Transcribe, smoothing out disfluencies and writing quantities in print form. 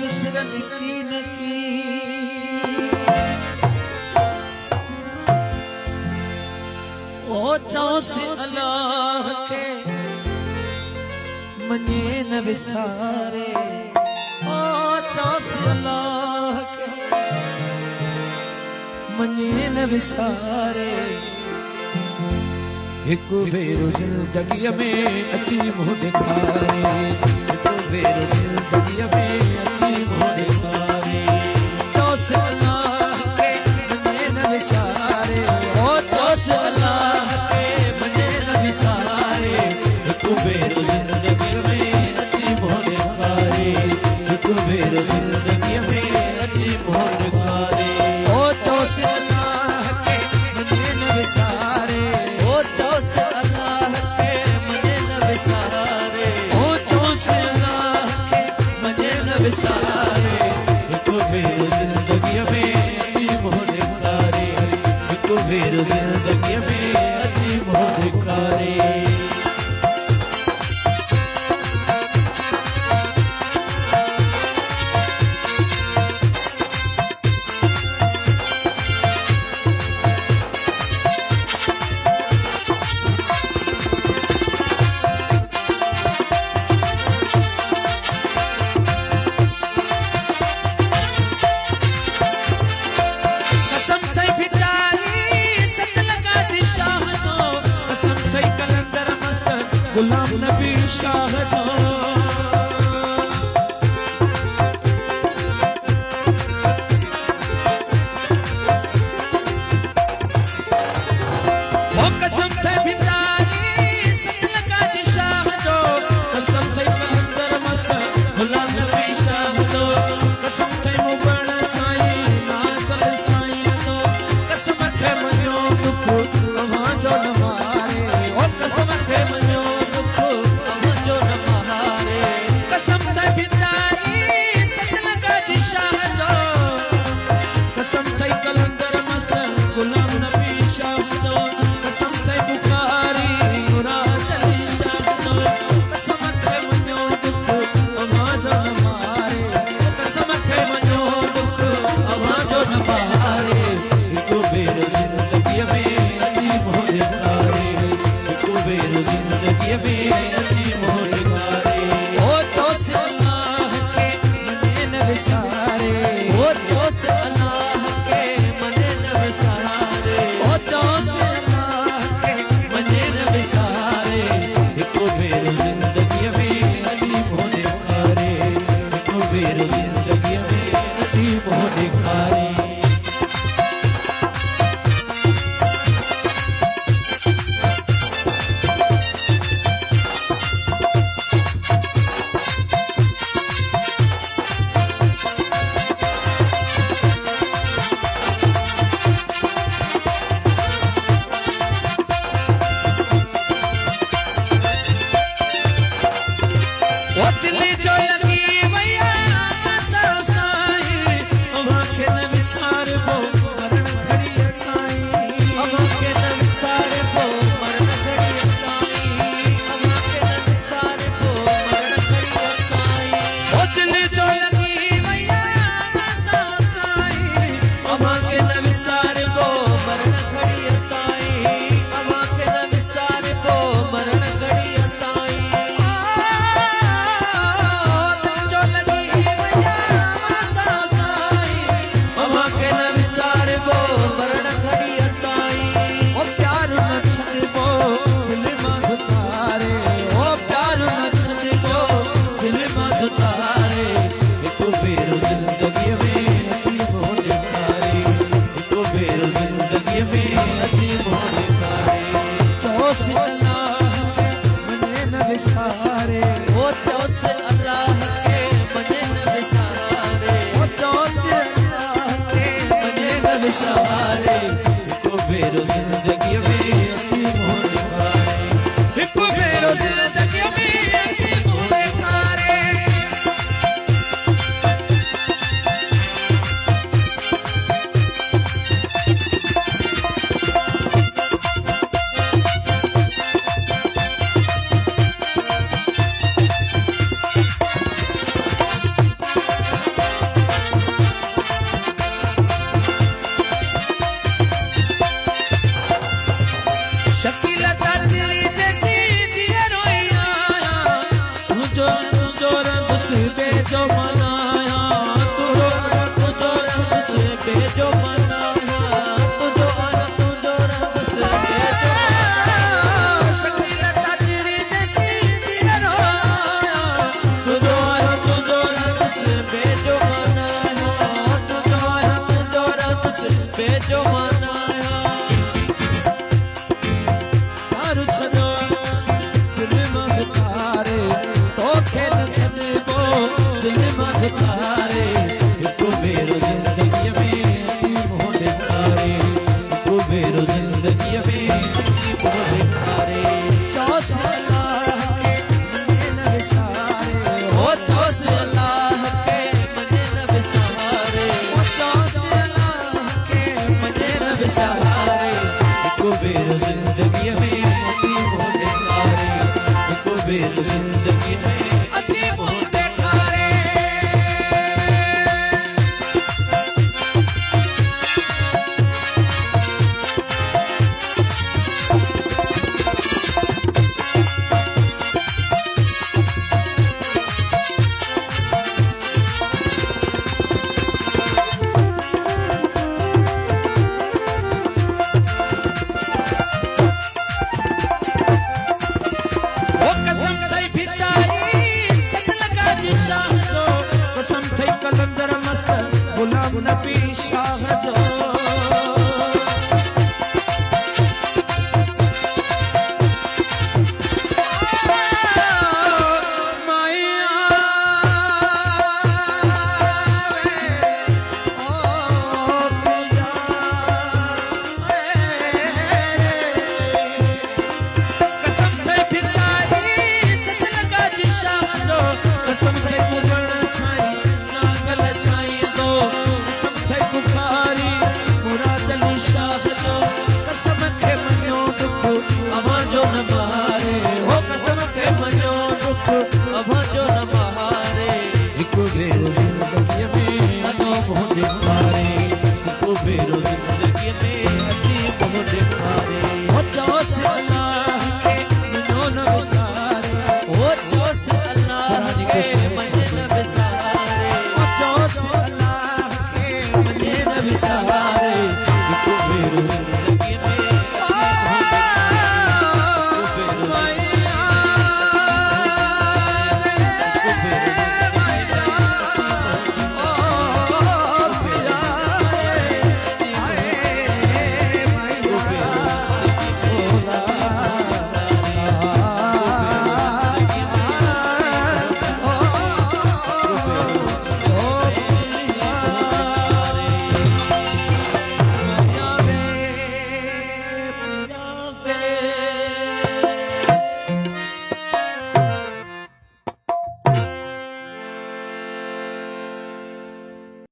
विसरन की न की ओ चौस अल्लाह के मने न विसारे ओ चौस अल्लाह के मने न विसारे एक बेरो जिंदगी में अची मुँह दिखारे एक बेरो जिंदगी में अची मुँह दिखारे चौस अल्लाह के मने न विसारे ओ चौस अल्लाह के मने न विसारे एक बेरो जिंदगी में अची मुँह दिखारे एक बेरो जिंदगी में अची मुँह दिखारे ओ चौस अल्लाह के मने न विसारे चौस अल्लाह के मने न विसारे ओ चौस अल्लाह के मने न विसारे एक बेरो जिंदगी में अची मुँह दिखारे एक बेरो जिंदगी में अची मुँह दिखारे गुलाम नबी शाह जो ओ कसम थे भितारी सच लगा जी शाह जो कसम थे कलंदर मस्त गुलाम नबी शाह जो कसम थे मुबण साईं नागल साईं जो कसम थे मनियो दुख अवां जो न मारे ओ कसम थे मनियो कसम थे कलंदर मस्त गुलाम नबी शाह जो कसम थे बुखारी मुराद अली शाह जो कसम थे मनो दुख अवां जो न मारे कसम थे मनो दुख अवां जो न मारे एक बेरो जिंदगी में अची मुँह दिखारे एक बेरो जिंदगी में अची मुँह दिखारे ओ चौस अल्लाह के मने न विसारे ओ चौस अल्लाह सारे एक बेरो जिंदगी में अची मुँह दिखारे एक बेरो जिंदगी में अची मुँह दिखारे सहारे एक बेरो जिंदगी में अची मुँह दिखारे एक बेरो जिंदगी में अची मुँह दिखारे तुझो रंग से बेजो मनाया, तुझो रंग से बेजो मनाया, तुझो रंग से बेजो मनाया, शकील ताजरी जैसी दिया तुझो रंग से बेजो मनाया, तुझो रंग से बेजो मनाया। तारू छड़ो दिल में तारे तो खेल छड़बो दिल में तारे, इको बेरो जिंदगी में अची मोहन तारे, इको बेरो जिंदगी में अची मोहन तारे। चौस अल्लाह के मने न विसारे, हो चौस अल्लाह के मने न विसारे, हो चौस अल्लाह के मने न विसारे, इको बेरो जिंदगी में अची मोहन तारे, इको बेरो जिंदगी में अची मोहन तारे। कसम थई भिटाई सतलका जी शाह जो, कसम थई कलंदर मस्त गुलाम नबी शाह जो। कसम थे मुगण साईं नागल साईं दो, कसम थे बुखारी मुराद अली शाह दो, कसम थे मनो दुख अवा जो न मारे, हो कसम थे मनो दुख अवा जो न मारे, इको बेरो जिंदगी में अनो मोह दिखारे, इको बेरो जिंदगी में अची मोह दिखारे। हो चौस अल्लाह के मनो न विसारे, हो चौस अल्लाह के